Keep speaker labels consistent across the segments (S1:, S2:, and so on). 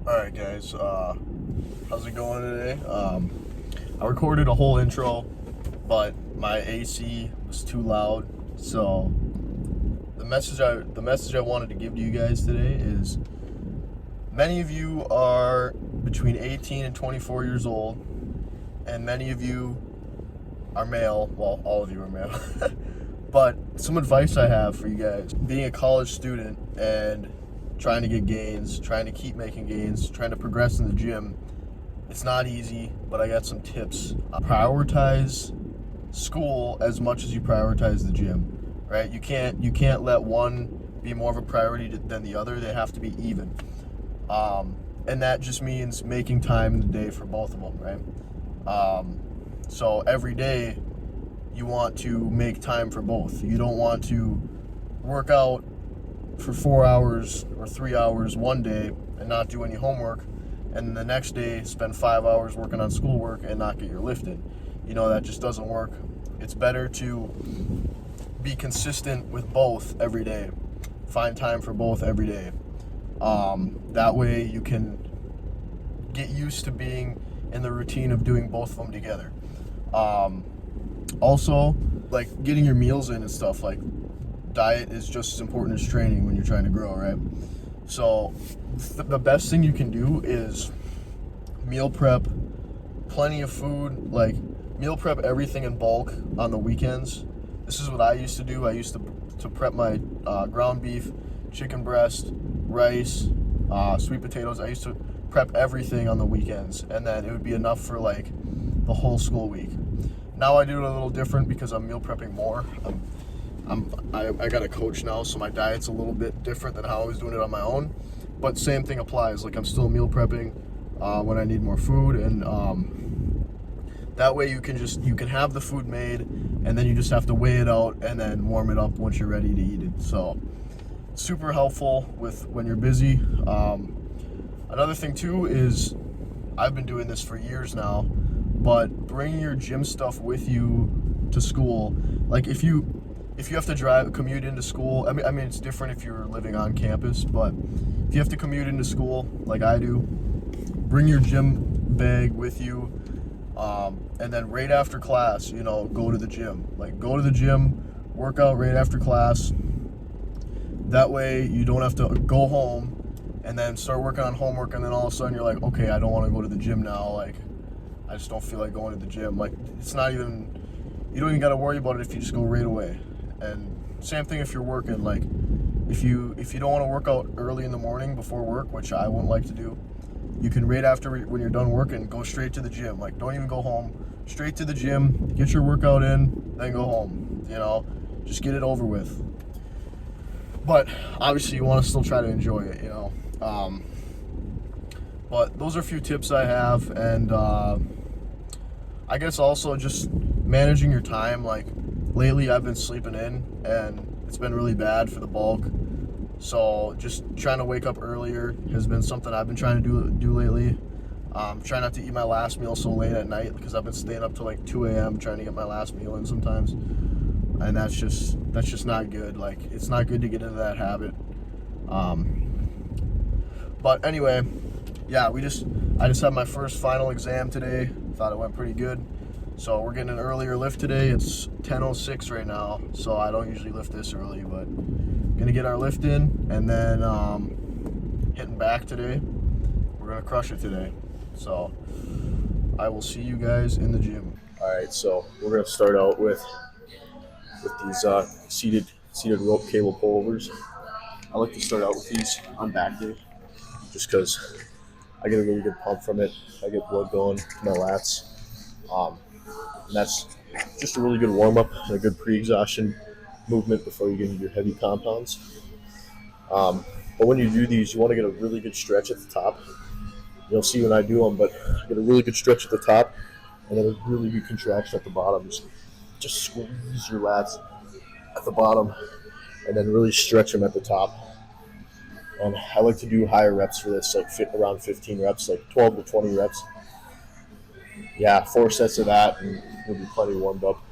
S1: Alright guys, how's it going today? I recorded a whole intro, but my AC was too loud, so the message I wanted to give to you guys today is many of you are between 18 and 24 years old, and many of you are male. Well, all of you are male. But some advice I have for you guys, being a college student and trying to get gains, trying to keep making gains, trying to progress in the gym, it's not easy, but I got some tips. Prioritize school as much as you prioritize the gym, right? You can't let one be more of a priority than the other. They have to be even. And that just means making time in the day for both of them, right? So every day you want to make time for both. You don't want to work out for 4 hours or 3 hours one day and not do any homework, and the next day spend 5 hours working on schoolwork and not get your lift in. That just doesn't work. It's better to be consistent with both every day. Find time for both every day. That way you can get used to being in the routine of doing both of them together. Also, like getting your meals in and stuff, like diet is just as important as training when you're trying to grow, right? So the best thing you can do is meal prep plenty of food, like meal prep everything in bulk on the weekends. This is what I used to do. I used to prep my ground beef, chicken breast, rice, sweet potatoes. I used to prep everything on the weekends, and then it would be enough for like the whole school week. Now I do it a little different because I'm meal prepping more. I got a coach now, so my diet's a little bit different than how I was doing it on my own. But same thing applies. Like I'm still meal prepping when I need more food, and that way you can have the food made, and then you just have to weigh it out and then warm it up once you're ready to eat it. So super helpful with when you're busy. Another thing too is I've been doing this for years now, but bring your gym stuff with you to school. Like if you have to commute into school, I mean it's different if you're living on campus, but if you have to commute into school like I do, bring your gym bag with you, and then right after class, go to the gym. Like go to the gym, work out right after class. That way you don't have to go home and then start working on homework, and then all of a sudden you're like, okay, I don't want to go to the gym now. Like I just don't feel like going to the gym. Like you don't even got to worry about it if you just go right away. And same thing if you're working. Like if you don't want to work out early in the morning before work, which I wouldn't like to do, you can right after when you're done working, go straight to the gym. Like don't even go home, straight to the gym, get your workout in, then go home. Just get it over with. But obviously you want to still try to enjoy it. But those are a few tips I have, and I guess also just managing your time. Like lately I've been sleeping in, and it's been really bad for the bulk. So just trying to wake up earlier has been something I've been trying to do lately. Try not to eat my last meal so late at night, because I've been staying up till like 2 a.m. trying to get my last meal in sometimes, and that's just not good. Like it's not good to get into that habit. But anyway, yeah, I just had my first final exam today. Thought it went pretty good. So we're getting an earlier lift today. It's 10:06 right now, so I don't usually lift this early, but gonna get our lift in, and then hitting back today. We're gonna crush it today. So I will see you guys in the gym. All right, so we're gonna start out with these seated rope cable pullovers. I like to start out with these on back day, just because I get a really good pump from it. I get blood going to my lats. And that's just a really good warm-up and a good pre-exhaustion movement before you get into your heavy compounds. But when you do these, you want to get a really good stretch at the top. You'll see when I do them, but get a really good stretch at the top, and then a really good contraction at the bottom. Just squeeze your lats at the bottom, and then really stretch them at the top. And I like to do higher reps for this, like around 15 reps, like 12 to 20 reps. Yeah, 4 sets of that, and you'll be plenty warmed up.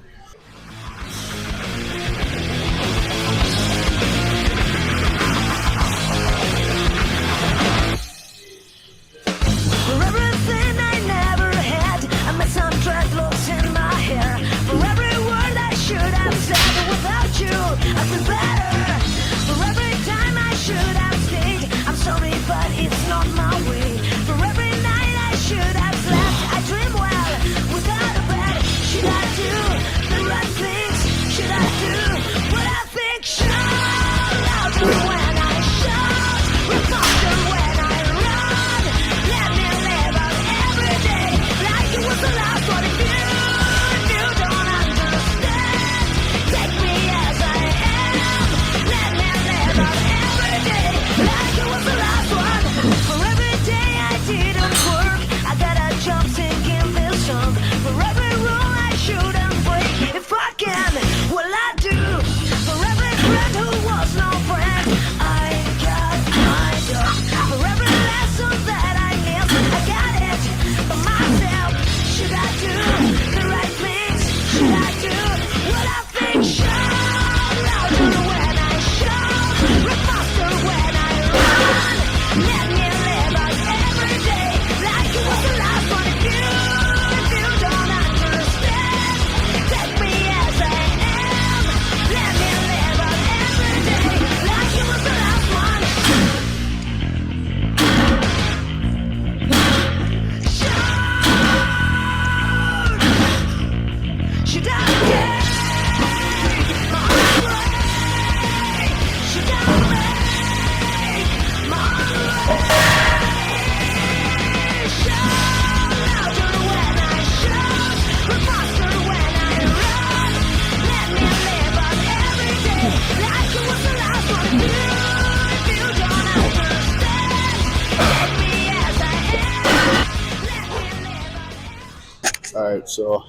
S1: All right, so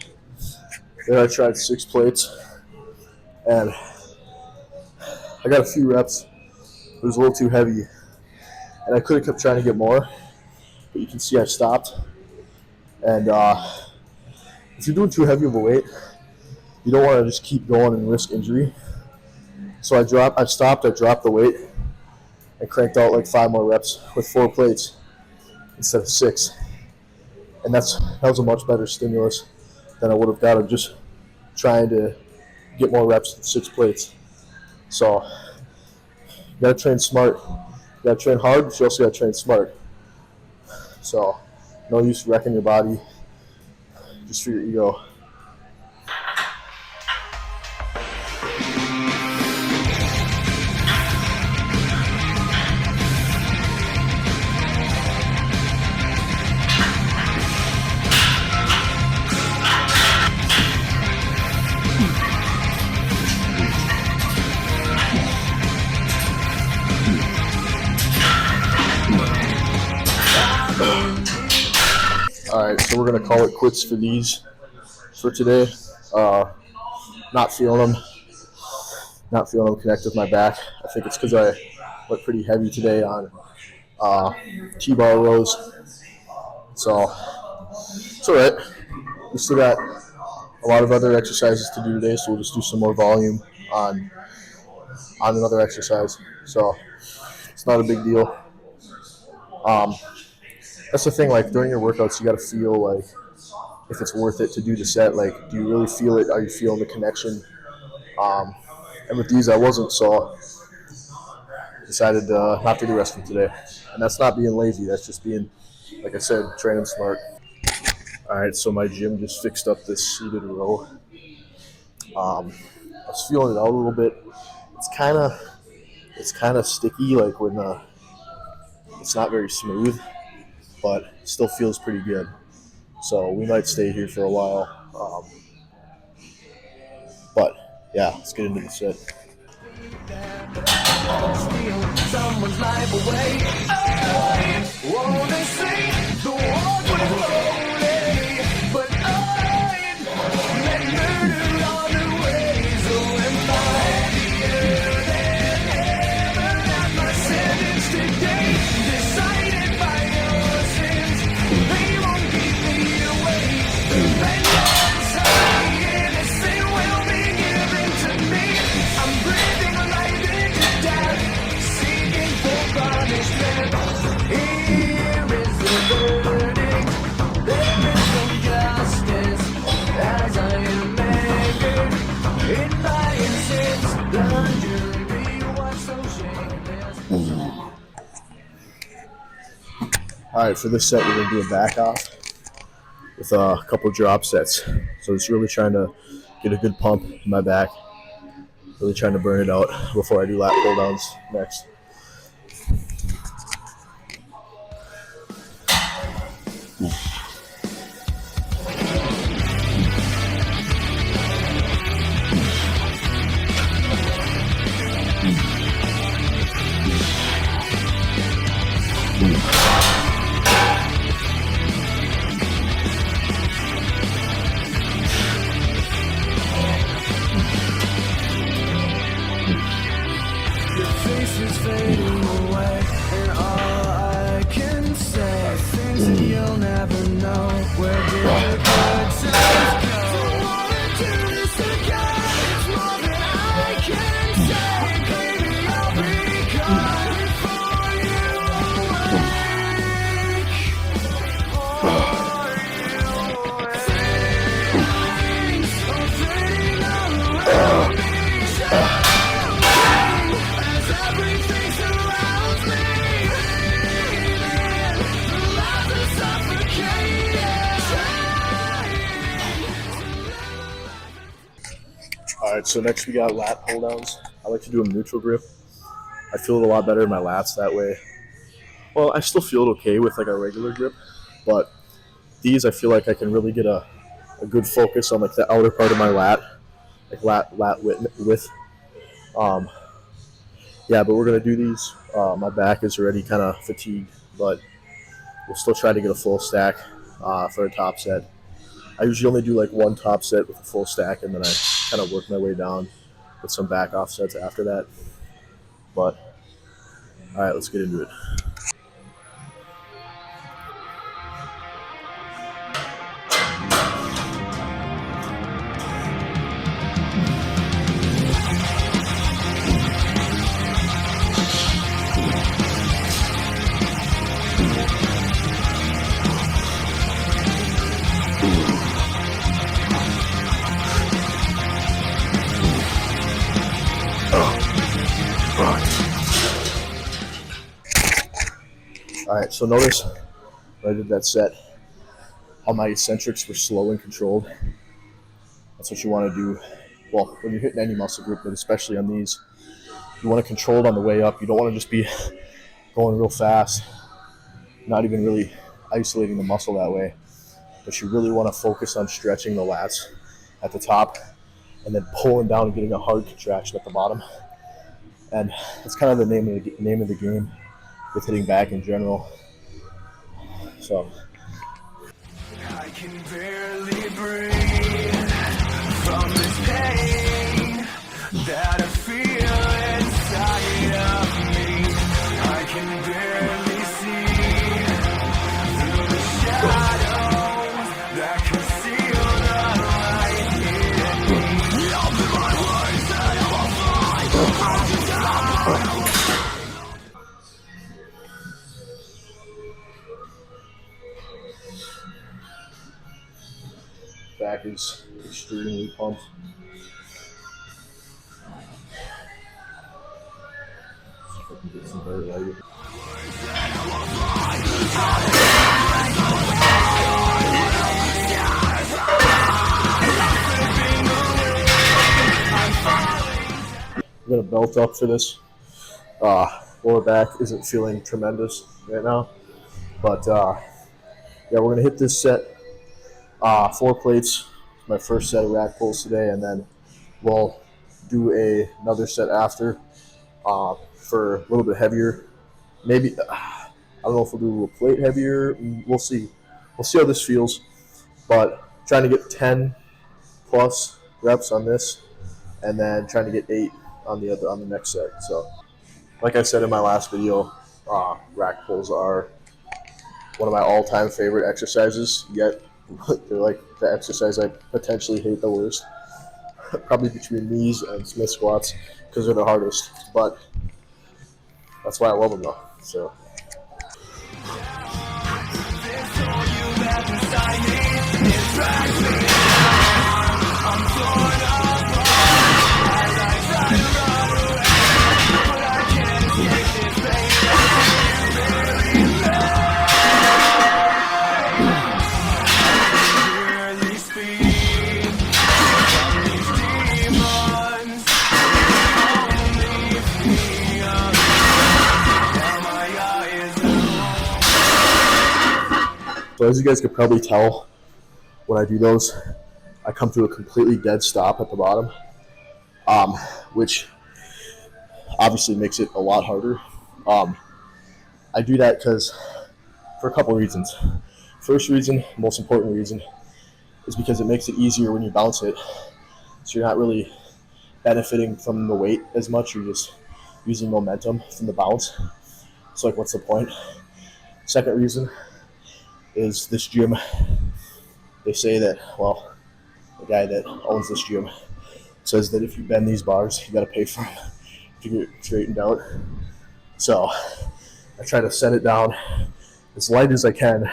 S1: then I tried 6 plates, and I got a few reps. It was a little too heavy, and I could have kept trying to get more, but you can see I stopped. And if you're doing too heavy of a weight, you don't want to just keep going and risk injury. So I stopped, I dropped the weight, and cranked out like 5 more reps with 4 plates instead of 6. And that was a much better stimulus than I would have got of just trying to get more reps with 6 plates. So you gotta train smart. You gotta train hard, but you also gotta train smart. So no use wrecking your body just for your ego. Alright, so we're going to call it quits for these for today. Not feeling them connect with my back. I think it's because I went pretty heavy today on T-bar rows. So it's alright. We still got a lot of other exercises to do today, so we'll just do some more volume on another exercise. So it's not a big deal. That's the thing, like during your workouts, you got to feel like if it's worth it to do the set. Like, do you really feel it? Are you feeling the connection? And with these, I wasn't, so I decided not to do wrestling today. And that's not being lazy. That's just being, like I said, training smart. All right, so my gym just fixed up this seated row. I was feeling it out a little bit. It's kind of sticky, like when it's not very smooth, but it still feels pretty good. So we might stay here for a while. But yeah, let's get into the set. Someone's life away. Oh, they say the world will slowly, but I let murder all the ways. Oh, and mightier than ever at my sentence today, decided by your sins. They won't keep me away. The vengeance of the innocent will be given to me. I'm breathing life into death, seeking for punishment. Here is the verdict. There is no justice as I am angered in my sins. The jury was so shameless. Alright, for this set, we're going to do a back off with a couple drop sets. So it's really trying to get a good pump in my back. Really trying to burn it out before I do lat pull downs next. Is fading away, and all I can say are things that you'll never know. Where did the good times go? Don't wanna do this again. It's more than I can say. Baby, I'll be gone before you awake. Things are fading around me. Everything surrounds me. The lives are suffocating. Alright, so next we got lat pull downs. I like to do them neutral grip. I feel it a lot better in my lats that way. Well, I still feel it okay with like a regular grip, but these I feel like I can really get a good focus on like the outer part of my lat, like lat width. Yeah, but we're going to do these. My back is already kind of fatigued, but we'll still try to get a full stack for a top set. I usually only do like one top set with a full stack, and then I kind of work my way down with some back offsets after that. But all right, let's get into it. All right, so notice when I did that set, how my eccentrics were slow and controlled. That's what you want to do. Well, when you're hitting any muscle group, but especially on these, you want to control it on the way up. You don't want to just be going real fast, not even really isolating the muscle that way. But you really want to focus on stretching the lats at the top and then pulling down and getting a hard contraction at the bottom. And that's kind of the name of the game with hitting back in general. So I can barely breathe from this pain that I feel inside of me. I can barely see through the shadows that conceal the light in me. Open my words and I will fly. Back is extremely pumped. See if I can get some better lighting. I'm gonna belt up for this. Lower back isn't feeling tremendous right now, but yeah, we're gonna hit this set. 4 plates, my first set of rack pulls today, and then we'll do another set after for a little bit heavier. Maybe I don't know if we'll do a plate heavier. We'll see. We'll see how this feels. But trying to get 10 plus reps on this, and then trying to get 8 on the next set. So, like I said in my last video, rack pulls are one of my all-time favorite exercises. Yet they're like the exercise I potentially hate the worst. Probably between knees and Smith squats because they're the hardest. But that's why I love them though. So. So as you guys could probably tell, when I do those, I come to a completely dead stop at the bottom, which obviously makes it a lot harder. I do that because for a couple reasons. First reason, most important reason, is because it makes it easier when you bounce it. So you're not really benefiting from the weight as much. You're just using momentum from the bounce. So like, what's the point? Second reason is this gym. They say that, well, the guy that owns this gym says that if you bend these bars, you got to pay for them to get it straightened out. So I try to set it down as light as I can,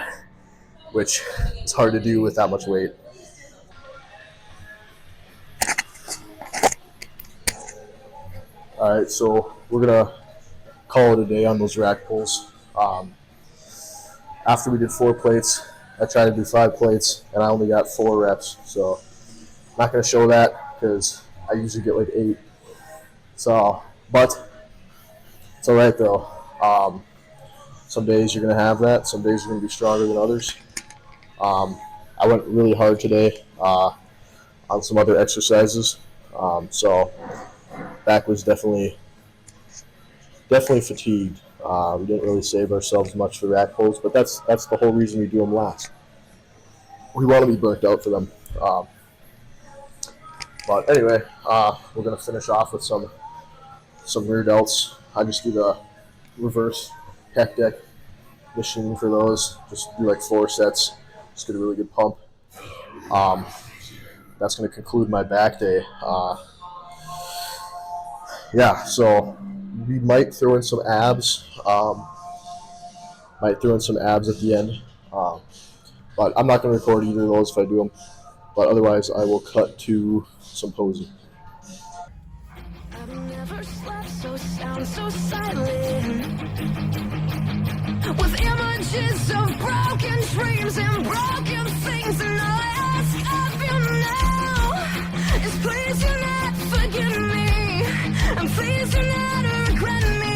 S1: which is hard to do with that much weight. All right, so we're gonna call it a day on those rack pulls. After we did 4 plates, I tried to do 5 plates, and I only got 4 reps. So I'm not gonna show that because I usually get like 8. So, but it's all right though. Some days you're gonna have that. Some days you're gonna be stronger than others. I went really hard today on some other exercises. So back was definitely fatigued. We didn't really save ourselves much for rack pulls, but that's the whole reason we do them last. we want to be burnt out for them. But anyway, we're gonna finish off with some rear delts. I just do the reverse pec deck machine for those. Just do like 4 sets. Just get a really good pump. That's gonna conclude my back day. Yeah, so we might throw in some abs. Might throw in some abs at the end. But I'm not gonna record either of those if I do them. But otherwise, I will cut to some posing.
S2: I've never slept so sound, so silent, with images of broken dreams and broken things, and all I ask of you now is please do not forget me, and please do not regret me.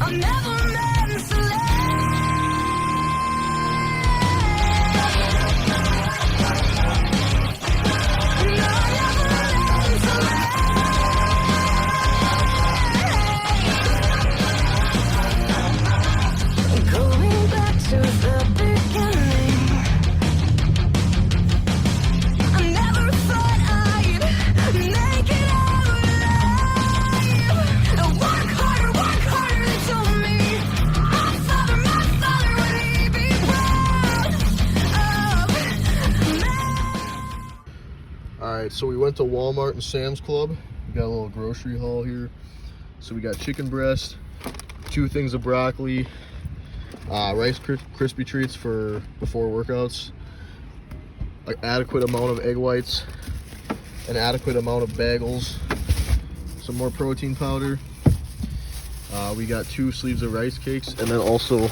S2: I'm never meant to let. Going back to the beginning, I never thought I'd make it out alive. Work harder, they told me. My father, would he be proud of me?
S1: Alright, so we went to Walmart and Sam's Club. We got a little grocery haul here. So we got chicken breast, 2 things of broccoli, Rice Krispie treats for before workouts, an adequate amount of egg whites, an adequate amount of bagels, some more protein powder. We got 2 sleeves of rice cakes, and then also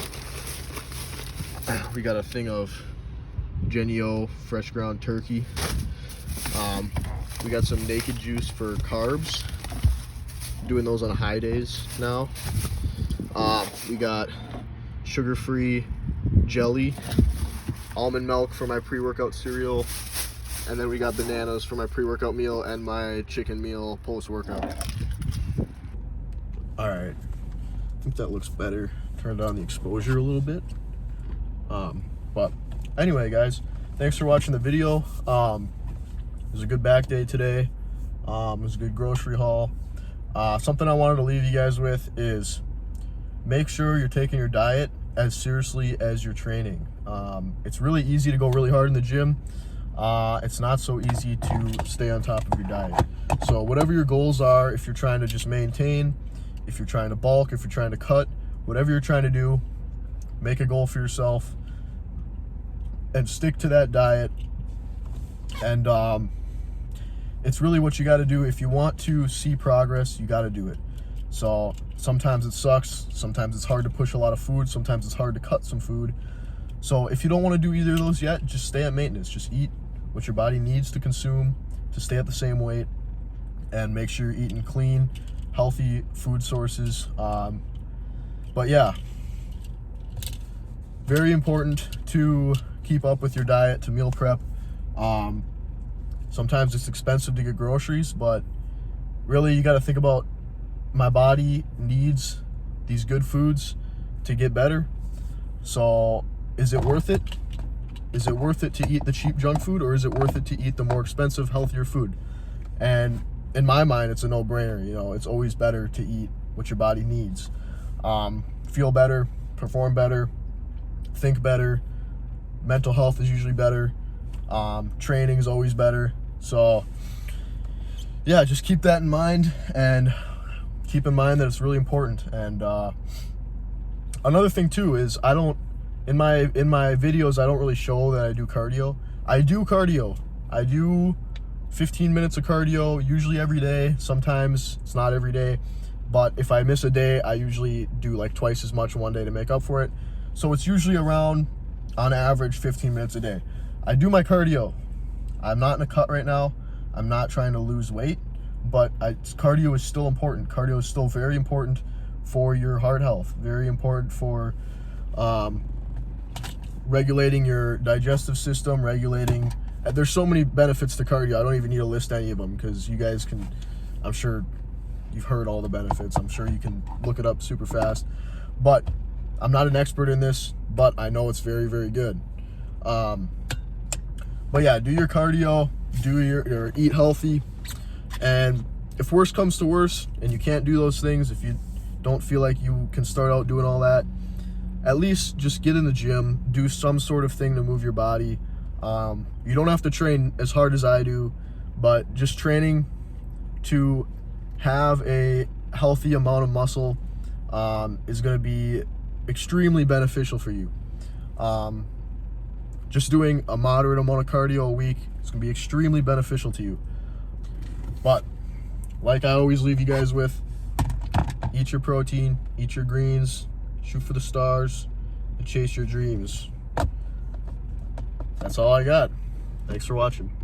S1: we got a thing of Jennie-O fresh ground turkey. We got some Naked Juice for carbs. Doing those on high days now. We got sugar-free jelly, almond milk for my pre-workout cereal, and then we got bananas for my pre-workout meal and my chicken meal post-workout. Alright, I think that looks better. Turn down the exposure a little bit. But anyway, guys, thanks for watching the video. It was a good back day today. It was a good grocery haul. Something I wanted to leave you guys with is make sure you're taking your diet as seriously as your training. It's really easy to go really hard in the gym. It's not so easy to stay on top of your diet. So whatever your goals are, if you're trying to just maintain, if you're trying to bulk, if you're trying to cut, whatever you're trying to do, make a goal for yourself and stick to that diet. And it's really what you got to do. If you want to see progress, you got to do it. So sometimes it sucks, sometimes it's hard to push a lot of food, sometimes it's hard to cut some food. So if you don't want to do either of those yet, just stay at maintenance. Just eat what your body needs to consume to stay at the same weight, and make sure you're eating clean, healthy food sources. But yeah, very important to keep up with your diet, to meal prep. Sometimes it's expensive to get groceries, but really you got to think about, my body needs these good foods to get better. So is it worth it? Is it worth it to eat the cheap junk food, or is it worth it to eat the more expensive, healthier food? And in my mind, it's a no-brainer. You know, it's always better to eat what your body needs. Feel better, perform better, think better. Mental health is usually better. Training is always better. So yeah, just keep that in mind, and keep in mind that it's really important. And another thing too is, I don't, in my videos, I don't really show that I do cardio. I do cardio. I do 15 minutes of cardio, usually every day. Sometimes it's not every day, but if I miss a day, I usually do like twice as much one day to make up for it. So it's usually around, on average, 15 minutes a day. I do my cardio. I'm not in a cut right now. I'm not trying to lose weight, but cardio is still important. Cardio is still very important for your heart health, very important for regulating your digestive system, regulating, there's so many benefits to cardio. I don't even need to list any of them, because you guys can, I'm sure you've heard all the benefits. I'm sure you can look it up super fast, but I'm not an expert in this, but I know it's very, very good. But yeah, do your cardio, do your eat healthy, and if worse comes to worse and you can't do those things, if you don't feel like you can start out doing all that, at least just get in the gym, do some sort of thing to move your body. You don't have to train as hard as I do, but just training to have a healthy amount of muscle is going to be extremely beneficial for you. Just doing a moderate amount of cardio a week is going to be extremely beneficial to you. But like I always leave you guys with, eat your protein, eat your greens, shoot for the stars, and chase your dreams. That's all I got. Thanks for watching.